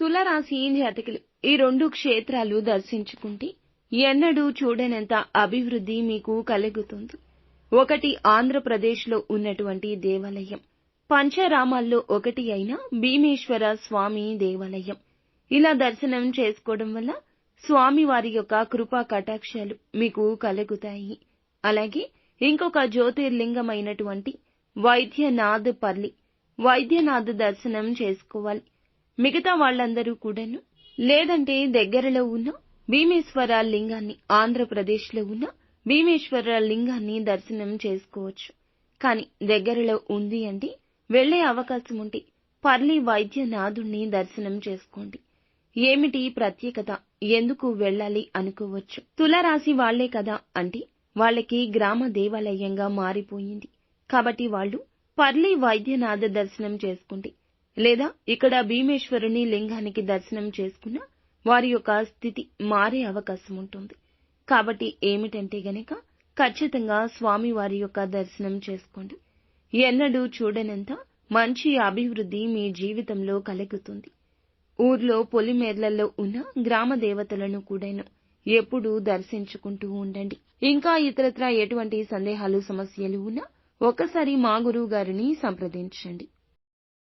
తులారాశి జాతకులు ఈ రెండు క్షేత్రాలు దర్శించుకుంటే ఎన్నడూ చూడనంత అభివృద్ధి మీకు కలుగుతుంది. ఒకటి ఆంధ్రప్రదేశ్లో ఉన్నటువంటి దేవాలయం, పంచరామాల్లో ఒకటి అయిన భీమేశ్వర స్వామి దేవాలయం. ఇలా దర్శనం చేసుకోవడం వల్ల స్వామివారి యొక్క కృపా కటాక్షాలు మీకు కలుగుతాయి. అలాగే ఇంకొక జ్యోతిర్లింగమైనటువంటి వైద్యనాథ్ పల్లి, వైద్యనాథ్ దర్శనం చేసుకోవాలి. మిగతా వాళ్ళందరూ కూడాను లేదంటే దగ్గరలో ఉన్న భీమేశ్వర లింగాన్ని, ఆంధ్రప్రదేశ్లో ఉన్న భీమేశ్వర లింగాన్ని దర్శనం చేసుకోవచ్చు. కానీ దగ్గరలో ఉంది అంటే వెళ్లే అవకాశం ఉంటే పర్లి వైద్యనాథుణ్ణి దర్శనం చేసుకోండి. ఏమిటి ప్రత్యేకత, ఎందుకు వెళ్ళాలి అనుకోవచ్చు. తులారాశి వాళ్లే కదా అంటే వాళ్ళకి గ్రామ దేవాలయంగా మారిపోయింది. కాబట్టి వాళ్ళు పర్లి వైద్యనాథ దర్శనం చేసుకుంటే లేదా ఇక్కడ భీమేశ్వరుని లింగానికి దర్శనం చేసుకున్నా వారి యొక్క స్థితి మారే అవకాశం ఉంటుంది. కాబట్టి ఏమిటంటే గనక ఖచ్చితంగా స్వామివారి యొక్క దర్శనం చేసుకోండి. ఎన్నడూ చూడనంత మంచి అభివృద్ధి మీ జీవితంలో కలుగుతుంది. ఊర్లో పొలిమేర్లలో ఉన్న గ్రామ దేవతలను కూడాను ఎప్పుడూ దర్శించుకుంటూ ఉండండి. ఇంకా ఇతరత్రా ఎటువంటి సందేహాలు సమస్యలు ఉన్నా ఒక్కసారి మా గురువు గారిని సంప్రదించండి.